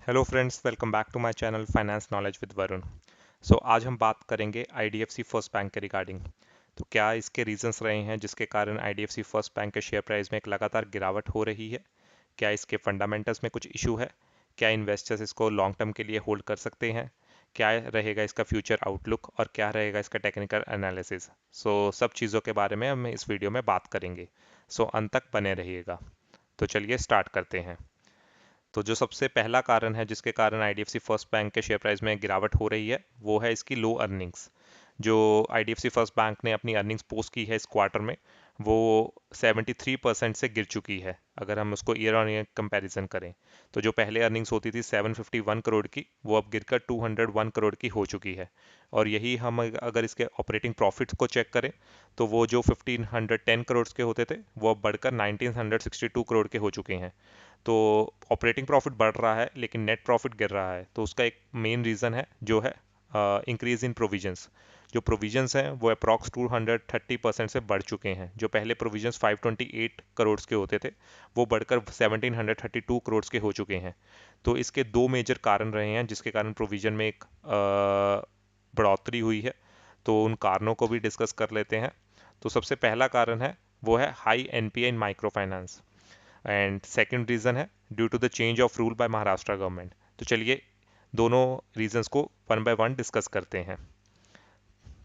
Hello friends, welcome back to my channel finance knowledge with Varun. So आज हम बात करेंगे आईडीएफसी फर्स्ट बैंक के रिगार्डिंग। तो क्या इसके रीजंस रहे हैं जिसके कारण आईडीएफसी फर्स्ट बैंक के शेयर प्राइस में एक लगातार गिरावट हो रही है? क्या इसके फंडामेंटल्स में कुछ इशू है? क्या इन्वेस्टर्स इसको लॉन्ग टर्म के लिए होल्ड कर सकते हैं? क्या रहेगा इसका फ्यूचर आउटलुक और क्या रहेगा इसका टेक्निकल एनालिसिस? सब चीज़ों के बारे में हम इस वीडियो में बात करेंगे। अंत तक बने रहिएगा। तो चलिए स्टार्ट करते हैं। तो जो सबसे पहला कारण है जिसके कारण आईडीएफसी फर्स्ट बैंक के शेयर प्राइस में गिरावट हो रही है वो है इसकी लो अर्निंग्स। जो आईडीएफसी फर्स्ट बैंक ने अपनी अर्निंग्स पोस्ट की है इस क्वार्टर में, वो 73% से गिर चुकी है अगर हम उसको ईयर ऑन ईयर कंपैरिजन करें। तो जो पहले अर्निंग्स होती थी 751 करोड़ की, वो अब गिरकर 201 करोड़ की हो चुकी है। और यही हम अगर इसके ऑपरेटिंग प्रॉफिट्स को चेक करें तो वो जो 1510 करोड़ के होते थे वो अब बढ़कर 1962 करोड़ के हो चुके हैं। तो ऑपरेटिंग प्रॉफिट बढ़ रहा है लेकिन नेट प्रॉफिट गिर रहा है, तो उसका एक मेन रीज़न है जो है इंक्रीज इन प्रोविजंस। जो प्रोविजंस हैं वो अप्रॉक्स 230% से बढ़ चुके हैं। जो पहले प्रोविजंस 528 करोड़ के होते थे वो बढ़कर 1732 करोड़ के हो चुके हैं। तो इसके दो मेजर कारण रहे हैं जिसके कारण प्रोविजन में एक बढ़ोतरी हुई है। तो उन कारणों को भी डिस्कस कर लेते हैं। तो सबसे पहला कारण है वो है high NPA in micro finance, and second reason है due to the change of rule by Maharashtra government. तो चलिए दोनों रीजंस को वन बाय वन डिस्कस करते हैं।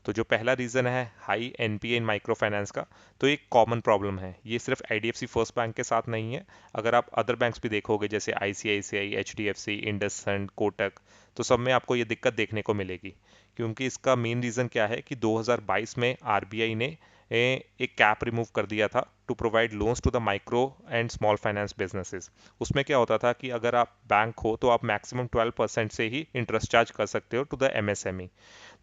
तो जो पहला रीज़न है high NPA in micro finance का, तो एक कॉमन प्रॉब्लम है। ये सिर्फ आईडीएफसी फर्स्ट बैंक के साथ नहीं है। अगर आप अदर बैंक्स भी देखोगे जैसे आईसीआईसीआई, एचडीएफसी, इंडसइंड, कोटक, तो सब में आपको ये दिक्कत देखने को मिलेगी। क्योंकि इसका मेन रीज़न क्या है कि 2022 में आरबीआई ने एक कैप रिमूव कर दिया था to provide loans to the micro and small finance businesses. उसमें क्या होता था कि अगर आप बैंक हो तो आप मैक्सिमम 12% से ही इंटरेस्ट चार्ज कर सकते हो टू द एमएसएमई।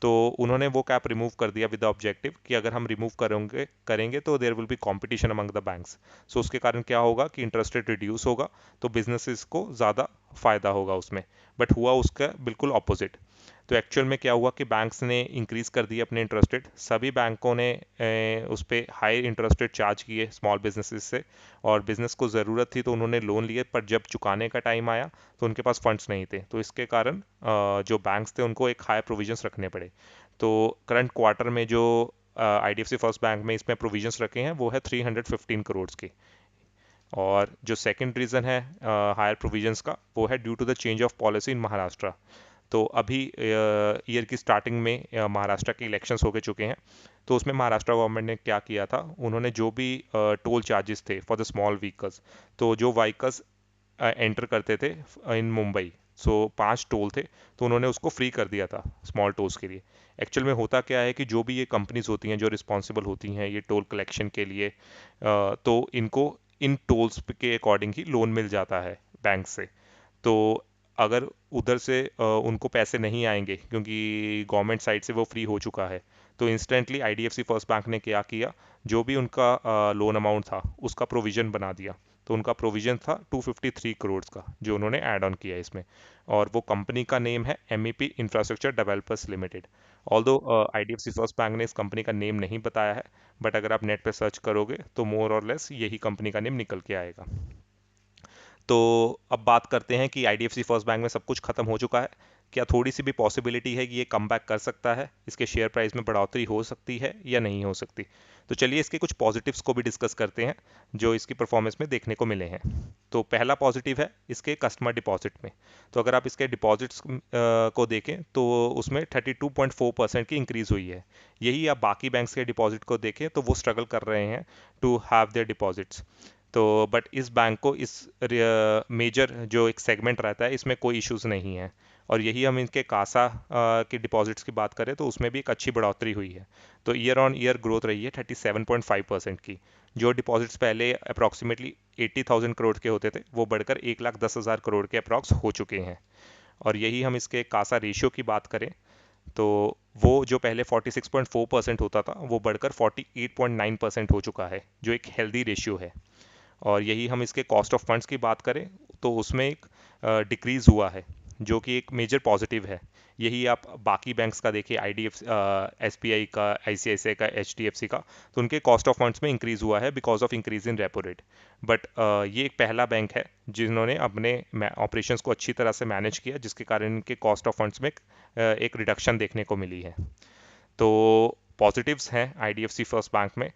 तो उन्होंने वो कैप रिमूव कर दिया विद द ऑब्जेक्टिव कि अगर हम रिमूव करेंगे करेंगे तो there will be competition among the banks. उसके कारण क्या होगा कि इंटरेस्ट रेट रिड्यूस होगा, तो बिजनेसेस को ज़्यादा फायदा होगा उसमें। बट हुआ उसका बिल्कुल ऑपोजिट। तो एक्चुअल में क्या हुआ कि बैंक्स ने इंक्रीज कर दिए अपने इंटरेस्ट रेट। सभी बैंकों ने उस पर हाई इंटरेस्ट रेट चार्ज किए स्मॉल बिजनेसेस से, और बिजनेस को ज़रूरत थी तो उन्होंने लोन लिए, पर जब चुकाने का टाइम आया तो उनके पास फंड्स नहीं थे। तो इसके कारण जो बैंक्स थे उनको एक हाई प्रोविजंस रखने पड़े। तो करंट क्वार्टर में जो आईडीएफसी फर्स्ट बैंक में इसमें प्रोविजंस रखे हैं वो है 315 करोड़ के। और जो सेकंड रीज़न है हायर प्रोविजंस का, वो है due to the change of policy in Maharashtra. तो अभी ईयर की स्टार्टिंग में महाराष्ट्र के इलेक्शंस हो के चुके हैं। तो उसमें महाराष्ट्र गवर्नमेंट ने क्या किया था, उन्होंने जो भी टोल चार्जेस थे फॉर द स्मॉल व्हीकल्स, तो जो व्हीकल्स एंटर करते थे इन मुंबई, 5 टोल थे, तो उन्होंने उसको फ्री कर दिया था स्मॉल टोल्स के लिए। एक्चुअल में होता क्या है कि जो भी ये कंपनीज होती हैं जो रिस्पॉन्सिबल होती हैं ये टोल कलेक्शन के लिए, तो इनको इन टोल्स के अकॉर्डिंग ही लोन मिल जाता है बैंक से। तो अगर उधर से उनको पैसे नहीं आएंगे क्योंकि गवर्नमेंट साइड से वो फ्री हो चुका है, तो इंस्टेंटली आईडीएफसी फर्स्ट बैंक ने क्या किया, जो भी उनका लोन अमाउंट था उसका प्रोविजन बना दिया। तो उनका प्रोविजन था 253 करोड़ का जो उन्होंने ऐड ऑन किया इसमें। और वो कंपनी का नेम है MEP infrastructure developers limited. Although IDFC first bank ने इस कंपनी का नेम नहीं बताया है, बट अगर आप नेट पे सर्च करोगे तो मोर और लेस यही कंपनी का नेम निकल के आएगा। तो अब बात करते हैं कि आईडीएफसी फर्स्ट बैंक में सब कुछ खत्म हो चुका है, क्या थोड़ी सी भी पॉसिबिलिटी है कि ये कम बैक कर सकता है, इसके शेयर प्राइस में बढ़ोतरी हो सकती है या नहीं हो सकती? तो चलिए इसके कुछ पॉजिटिव्स को भी डिस्कस करते हैं जो इसकी परफॉर्मेंस में देखने को मिले हैं। तो पहला पॉजिटिव है इसके कस्टमर डिपॉजिट में। तो अगर आप इसके डिपॉजिट्स को देखें तो उसमें 32.4% की इंक्रीज हुई है। यही आप बाकी बैंक्स के डिपॉजिट को देखें तो वो स्ट्रगल कर रहे हैं टू हैव देयर डिपॉजिट्स। तो बट इस बैंक को इस मेजर जो एक सेगमेंट रहता है इसमें कोई इश्यूज नहीं है। और यही हम इनके कासा के डिपॉजिट्स की बात करें तो उसमें भी एक अच्छी बढ़ोतरी हुई है। तो ईयर ऑन ईयर ग्रोथ रही है 37.5% की। जो डिपॉजिट्स पहले अप्रॉक्सीमेटली 80,000 करोड़ के होते थे वो बढ़कर 1,10,000 करोड़ के अप्रॉक्स हो चुके हैं। और यही हम इसके कासा रेशियो की बात करें तो वो जो पहले 46.4% होता था वो बढ़कर 48.9% हो चुका है, जो एक हेल्दी रेशियो है। और यही हम इसके कॉस्ट ऑफ फंड्स की बात करें तो उसमें एक डिक्रीज हुआ है जो कि एक मेजर पॉजिटिव है। यही आप बाकी बैंक्स का देखिए, IDF SBI का, ICICI का, HDFC का, तो उनके कॉस्ट ऑफ फंड्स में इंक्रीज हुआ है because of increase in repo rate. But ये एक पहला बैंक है जिन्होंने अपने ऑपरेशंस को अच्छी तरह से मैनेज किया, जिसके कारण इनके कॉस्ट ऑफ फंड्स में एक रिडक्शन देखने को मिली है। तो पॉजिटिव्स हैं IDFC फर्स्ट बैंक में।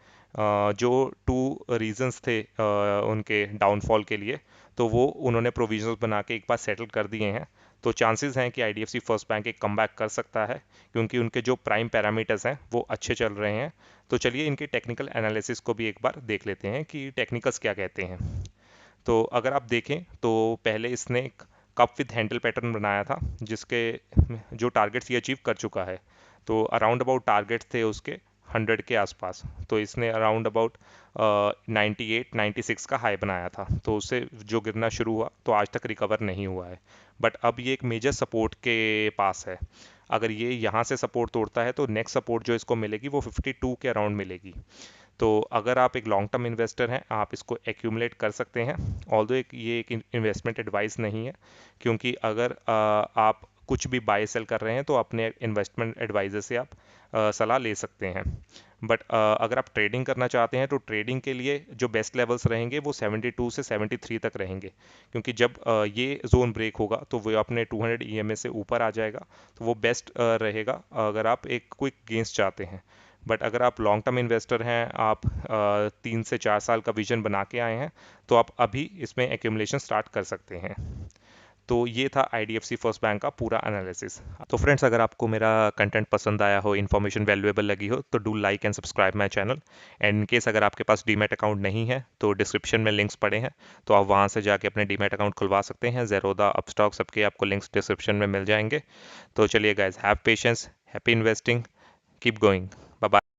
जो टू रीजंस थे उनके डाउनफॉल के लिए, तो वो उन्होंने प्रोविजंस बना के एक बार सेटल कर दिए हैं। तो चांसेस हैं कि IDFC फर्स्ट बैंक एक कमबैक कर सकता है, क्योंकि उनके जो प्राइम पैरामीटर्स हैं वो अच्छे चल रहे हैं। तो चलिए इनके टेक्निकल एनालिसिस को भी एक बार देख लेते हैं कि टेक्निकल्स क्या कहते हैं। तो अगर आप देखें तो पहले इसने एक कप विथ हैंडल पैटर्न बनाया था, जिसके जो टारगेट्स ये अचीव कर चुका है। तो अराउंड अबाउट टारगेट्स थे उसके 100 के आसपास, तो इसने अराउंड अबाउट 98 96 का हाई बनाया था, तो उससे जो गिरना शुरू हुआ तो आज तक रिकवर नहीं हुआ है। बट अब ये एक मेजर सपोर्ट के पास है। अगर ये यहाँ से सपोर्ट तोड़ता है तो नेक्स्ट सपोर्ट जो इसको मिलेगी वो 52 के अराउंड मिलेगी। तो अगर आप एक लॉन्ग टर्म इन्वेस्टर हैं, आप इसको एक्यूमुलेट कर सकते हैं। ऑल्दो ये एक इन्वेस्टमेंट एडवाइस नहीं है, क्योंकि अगर आप कुछ भी बाय सेल कर रहे हैं तो अपने इन्वेस्टमेंट एडवाइजर से आप सलाह ले सकते हैं। बट अगर आप ट्रेडिंग करना चाहते हैं तो ट्रेडिंग के लिए जो बेस्ट लेवल्स रहेंगे वो 72 से 73 तक रहेंगे, क्योंकि जब ये जोन ब्रेक होगा तो वो अपने 200 EMA से ऊपर आ जाएगा, तो वो बेस्ट रहेगा अगर आप एक क्विक गेंस चाहते हैं। बट अगर आप लॉन्ग टर्म इन्वेस्टर हैं, आप 3 से 4 साल का विजन बना के आए हैं, तो आप अभी इसमें एक्यूमुलेशन स्टार्ट कर सकते हैं। तो ये था IDFC फर्स्ट बैंक का पूरा एनालिसिस। तो फ्रेंड्स, अगर आपको मेरा कंटेंट पसंद आया हो, इन्फॉर्मेशन वैल्यूएबल लगी हो, तो do like and subscribe my channel. And in case अगर आपके पास डीमैट अकाउंट नहीं है तो डिस्क्रिप्शन में लिंक्स पड़े हैं, तो आप वहाँ से जाके अपने डीमैट अकाउंट खुलवा सकते हैं। ज़ेरोधा, अपस्टॉक, सबके आपको लिंक्स डिस्क्रिप्शन में मिल जाएंगे। तो चलिए guys, have patience, happy investing, keep going, bye bye.